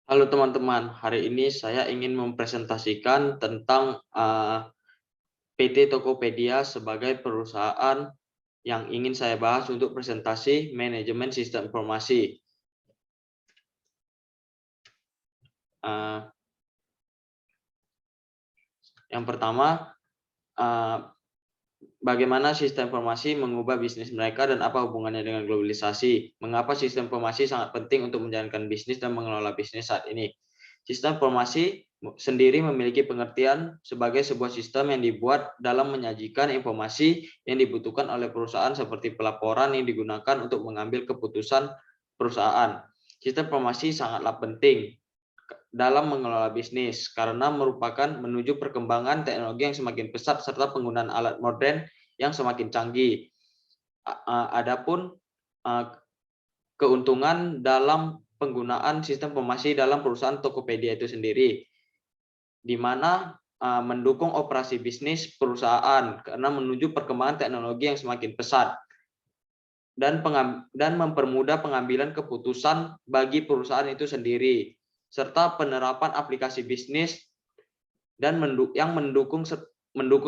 Halo teman-teman, hari ini saya ingin mempresentasikan tentang PT Tokopedia sebagai perusahaan yang ingin saya bahas untuk presentasi manajemen sistem informasi. Uh, yang pertama, uh, bagaimana sistem informasi mengubah bisnis mereka dan apa hubungannya dengan globalisasi? Mengapa sistem informasi sangat penting untuk menjalankan bisnis dan mengelola bisnis saat ini? Sistem informasi sendiri memiliki pengertian sebagai sebuah sistem yang dibuat dalam menyajikan informasi yang dibutuhkan oleh perusahaan seperti pelaporan yang digunakan untuk mengambil keputusan perusahaan. Sistem informasi sangatlah penting dalam mengelola bisnis karena merupakan menuju perkembangan teknologi yang semakin pesat serta penggunaan alat modern yang semakin canggih. Adapun keuntungan dalam penggunaan sistem informasi dalam perusahaan Tokopedia itu sendiri, di mana mendukung operasi bisnis perusahaan karena menuju perkembangan teknologi yang semakin pesat dan mempermudah pengambilan keputusan bagi perusahaan itu sendiri, serta penerapan aplikasi bisnis dan yang mendukung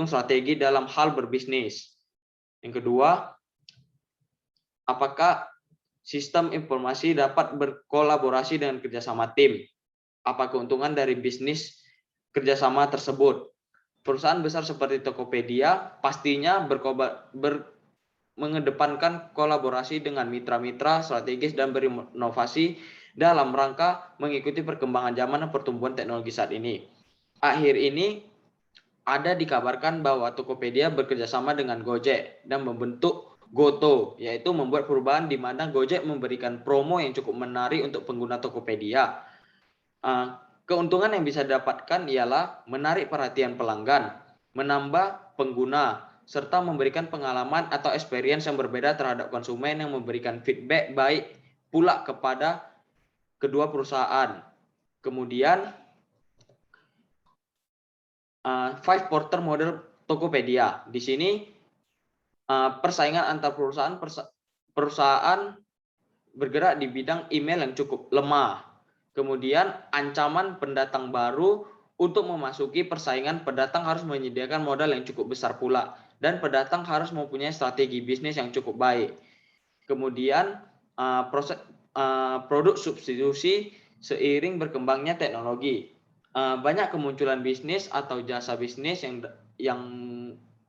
strategi dalam hal berbisnis. Yang kedua, apakah sistem informasi dapat berkolaborasi dengan kerjasama tim? Apa keuntungan dari bisnis kerjasama tersebut? Perusahaan besar seperti Tokopedia pastinya mengedepankan kolaborasi dengan mitra-mitra strategis dan berinovasi dalam rangka mengikuti perkembangan zaman dan pertumbuhan teknologi saat ini. Akhir ini ada dikabarkan bahwa Tokopedia bekerjasama dengan Gojek dan membentuk Goto, yaitu membuat perubahan di mana Gojek memberikan promo yang cukup menarik untuk pengguna Tokopedia. Keuntungan yang bisa didapatkan ialah menarik perhatian pelanggan, menambah pengguna, serta memberikan pengalaman atau experience yang berbeda terhadap konsumen yang memberikan feedback baik pula kepada kedua perusahaan. Kemudian, Five Porter model Tokopedia. Di sini persaingan antar perusahaan bergerak di bidang email yang cukup lemah. Kemudian ancaman pendatang baru untuk memasuki persaingan, pendatang harus menyediakan modal yang cukup besar pula dan pendatang harus mempunyai strategi bisnis yang cukup baik. Kemudian produk substitusi seiring berkembangnya teknologi. Banyak kemunculan bisnis atau jasa bisnis yang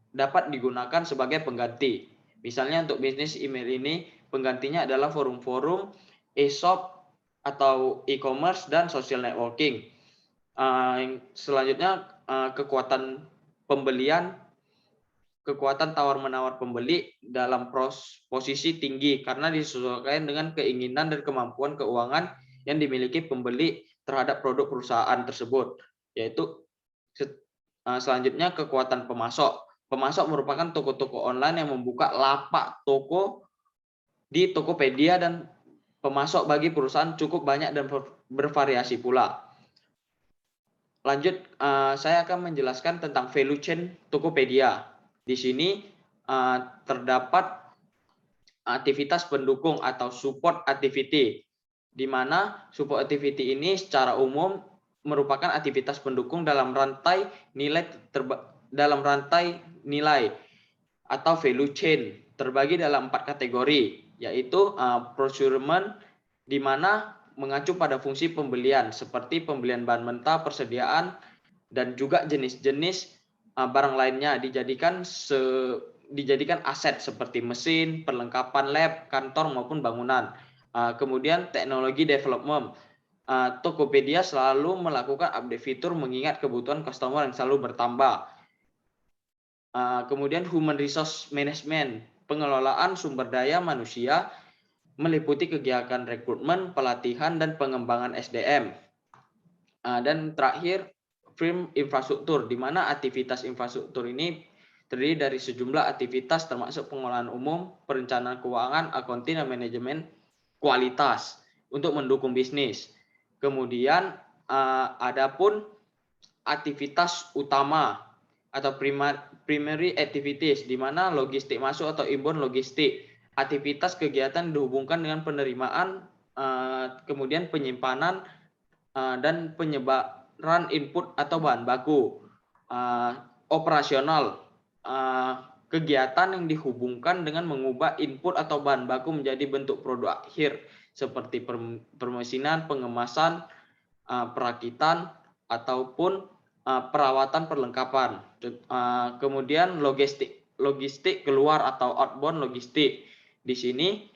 dapat digunakan sebagai pengganti. Misalnya untuk bisnis email ini penggantinya adalah forum-forum, e-shop atau e-commerce dan social networking. Selanjutnya kekuatan pembelian, kekuatan tawar-menawar pembeli dalam posisi tinggi karena disesuaikan dengan keinginan dan kemampuan keuangan yang dimiliki pembeli terhadap produk perusahaan tersebut. Yaitu selanjutnya kekuatan pemasok. Pemasok merupakan toko-toko online yang membuka lapak toko di Tokopedia dan pemasok bagi perusahaan cukup banyak dan bervariasi pula. Lanjut, saya akan menjelaskan tentang value chain Tokopedia. Di sini terdapat aktivitas pendukung atau support activity, di mana support activity ini secara umum merupakan aktivitas pendukung dalam rantai nilai atau value chain, terbagi dalam 4 kategori, yaitu procurement, di mana mengacu pada fungsi pembelian seperti pembelian bahan mentah, persediaan, dan juga jenis-jenis barang lainnya dijadikan aset seperti mesin, perlengkapan lab, kantor maupun bangunan. Kemudian teknologi development. Tokopedia selalu melakukan update fitur mengingat kebutuhan customer yang selalu bertambah. Kemudian human resource management, pengelolaan sumber daya manusia meliputi kegiatan rekrutmen, pelatihan, dan pengembangan SDM. Dan terakhir, firm infrastruktur, di mana aktivitas infrastruktur ini terdiri dari sejumlah aktivitas termasuk pengolahan umum, perencanaan keuangan, accounting, dan manajemen kualitas untuk mendukung bisnis. Kemudian adapun aktivitas utama atau primary activities, di mana logistik masuk atau inbound logistik, aktivitas kegiatan dihubungkan dengan penerimaan, kemudian penyimpanan dan penyebaran input atau bahan baku. Operasional, kegiatan yang dihubungkan dengan mengubah input atau bahan baku menjadi bentuk produk akhir seperti permesinan, pengemasan, perakitan, ataupun perawatan perlengkapan. Kemudian logistik keluar atau outbound logistik. Di sini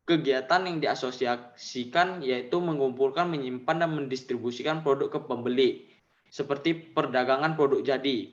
kegiatan yang diasosiasikan yaitu mengumpulkan, menyimpan, dan mendistribusikan produk ke pembeli, seperti perdagangan produk jadi.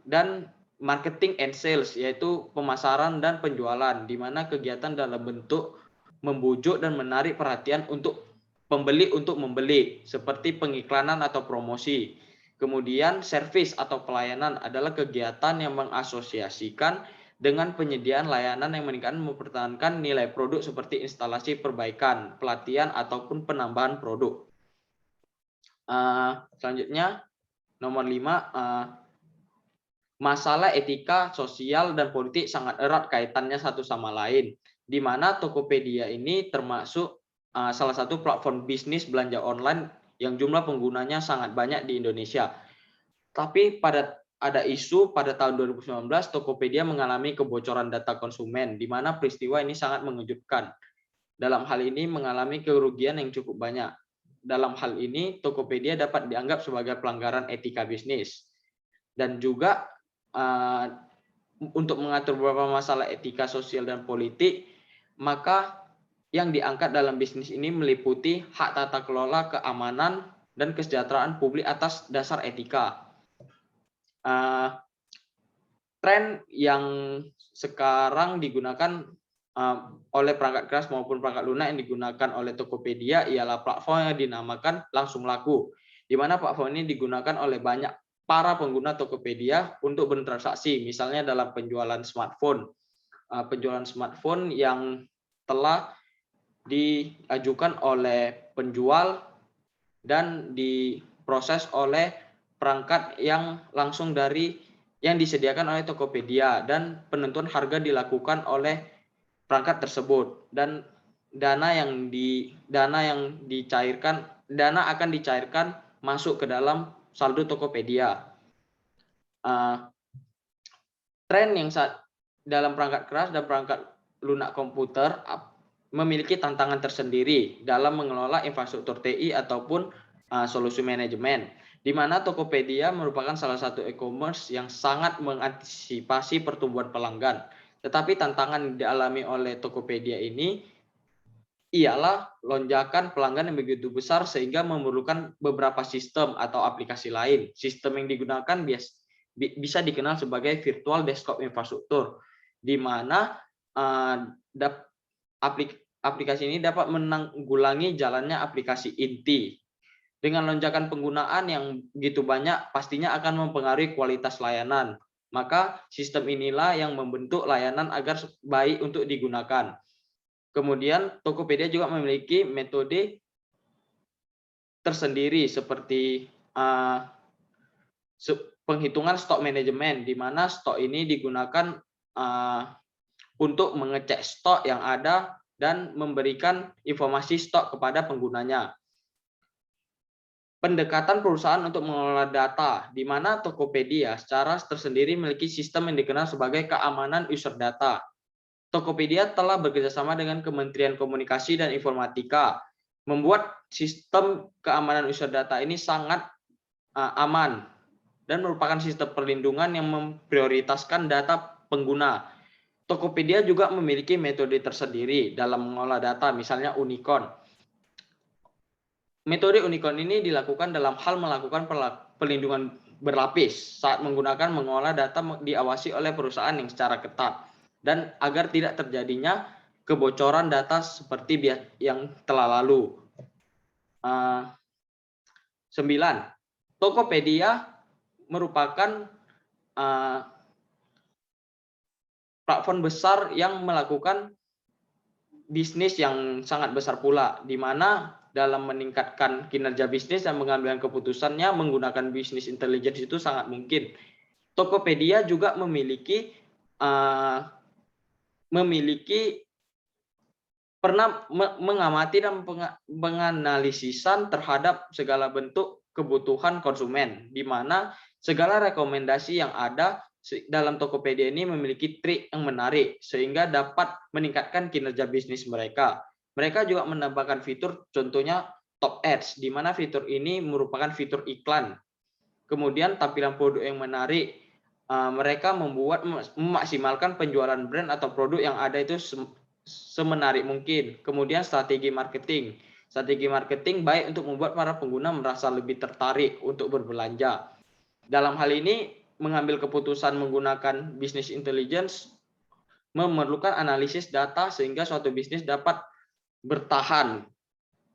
Dan marketing and sales, yaitu pemasaran dan penjualan, di mana kegiatan dalam bentuk membujuk dan menarik perhatian untuk pembeli untuk membeli, seperti pengiklanan atau promosi. Kemudian service atau pelayanan adalah kegiatan yang mengasosiasikan dengan penyediaan layanan yang meningkatkan mempertahankan nilai produk seperti instalasi perbaikan, pelatihan, ataupun penambahan produk. Selanjutnya, nomor 5, masalah etika, sosial, dan politik sangat erat kaitannya satu sama lain, di mana Tokopedia ini termasuk salah satu platform bisnis belanja online yang jumlah penggunanya sangat banyak di Indonesia. Tapi ada isu pada tahun 2019 Tokopedia mengalami kebocoran data konsumen, di mana peristiwa ini sangat mengejutkan. Dalam hal ini mengalami kerugian yang cukup banyak. Dalam hal ini Tokopedia dapat dianggap sebagai pelanggaran etika bisnis. Dan juga untuk mengatur beberapa masalah etika, sosial, dan politik, maka yang diangkat dalam bisnis ini meliputi hak tata kelola, keamanan, dan kesejahteraan publik atas dasar etika. Tren yang sekarang digunakan oleh perangkat keras maupun perangkat lunak yang digunakan oleh Tokopedia ialah platform yang dinamakan langsung laku, di mana platform ini digunakan oleh banyak para pengguna Tokopedia untuk bertransaksi, misalnya dalam penjualan smartphone. Penjualan smartphone yang telah diajukan oleh penjual dan diproses oleh perangkat yang langsung yang disediakan oleh Tokopedia, dan penentuan harga dilakukan oleh perangkat tersebut, dan dana akan dicairkan masuk ke dalam saldo Tokopedia. Tren yang dalam perangkat keras dan perangkat lunak komputer memiliki tantangan tersendiri dalam mengelola infrastruktur TI ataupun solusi manajemen, di mana Tokopedia merupakan salah satu e-commerce yang sangat mengantisipasi pertumbuhan pelanggan. Tetapi tantangan yang dialami oleh Tokopedia ini ialah lonjakan pelanggan yang begitu besar sehingga memerlukan beberapa sistem atau aplikasi lain. Sistem yang digunakan bisa dikenal sebagai virtual desktop infrastruktur, di mana aplikasi ini dapat menanggulangi jalannya aplikasi inti. Dengan lonjakan penggunaan yang begitu banyak, pastinya akan mempengaruhi kualitas layanan. Maka sistem inilah yang membentuk layanan agar baik untuk digunakan. Kemudian Tokopedia juga memiliki metode tersendiri seperti penghitungan stok manajemen, di mana stok ini digunakan untuk mengecek stok yang ada dan memberikan informasi stok kepada penggunanya. Pendekatan perusahaan untuk mengelola data, di mana Tokopedia secara tersendiri memiliki sistem yang dikenal sebagai keamanan user data. Tokopedia telah bekerjasama dengan Kementerian Komunikasi dan Informatika, membuat sistem keamanan user data ini sangat aman dan merupakan sistem perlindungan yang memprioritaskan data pengguna. Tokopedia juga memiliki metode tersendiri dalam mengolah data, misalnya Unicorn. Metode Unicorn ini dilakukan dalam hal melakukan perlindungan berlapis saat mengolah data diawasi oleh perusahaan yang secara ketat, dan agar tidak terjadinya kebocoran data seperti yang telah lalu. 9. Tokopedia merupakan platform besar yang melakukan bisnis yang sangat besar pula, di mana dalam meningkatkan kinerja bisnis dan mengambil keputusannya menggunakan bisnis intelligence itu sangat mungkin. Tokopedia juga memiliki pernah mengamati dan penganalisisan terhadap segala bentuk kebutuhan konsumen, di mana segala rekomendasi yang ada dalam Tokopedia ini memiliki trik yang menarik sehingga dapat meningkatkan kinerja bisnis mereka. Mereka juga menambahkan fitur, contohnya Top Ads, di mana fitur ini merupakan fitur iklan. Kemudian tampilan produk yang menarik, mereka memaksimalkan penjualan brand atau produk yang ada itu semenarik mungkin. Kemudian strategi marketing. Strategi marketing baik untuk membuat para pengguna merasa lebih tertarik untuk berbelanja. Dalam hal ini, mengambil keputusan menggunakan business intelligence memerlukan analisis data sehingga suatu bisnis dapat bertahan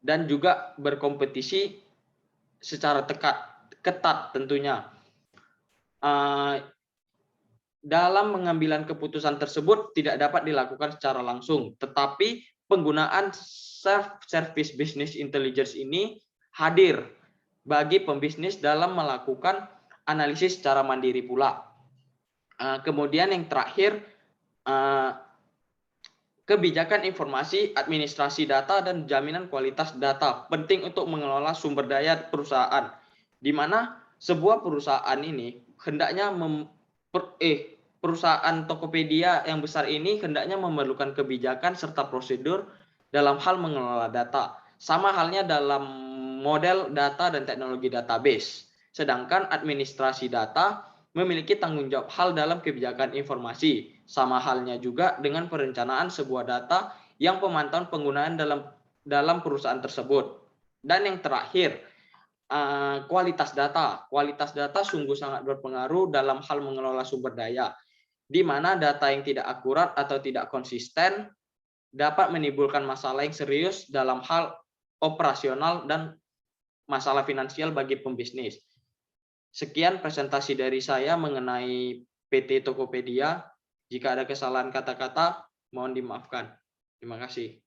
dan juga berkompetisi secara ketat tentunya. Dalam pengambilan keputusan tersebut tidak dapat dilakukan secara langsung, tetapi penggunaan self-service business intelligence ini hadir bagi pembisnis dalam melakukan analisis secara mandiri pula. Kemudian yang terakhir, kebijakan informasi, administrasi data, dan jaminan kualitas data penting untuk mengelola sumber daya perusahaan, di mana sebuah perusahaan ini hendaknya perusahaan Tokopedia yang besar ini hendaknya memerlukan kebijakan serta prosedur dalam hal mengelola data. Sama halnya dalam model data dan teknologi database. Sedangkan administrasi data memiliki tanggung jawab hal dalam kebijakan informasi. Sama halnya juga dengan perencanaan sebuah data yang pemantauan penggunaan dalam perusahaan tersebut. Dan yang terakhir, kualitas data. Kualitas data sungguh sangat berpengaruh dalam hal mengelola sumber daya, di mana data yang tidak akurat atau tidak konsisten dapat menimbulkan masalah yang serius dalam hal operasional dan masalah finansial bagi pembisnis. Sekian presentasi dari saya mengenai PT Tokopedia. Jika ada kesalahan kata-kata, mohon dimaafkan. Terima kasih.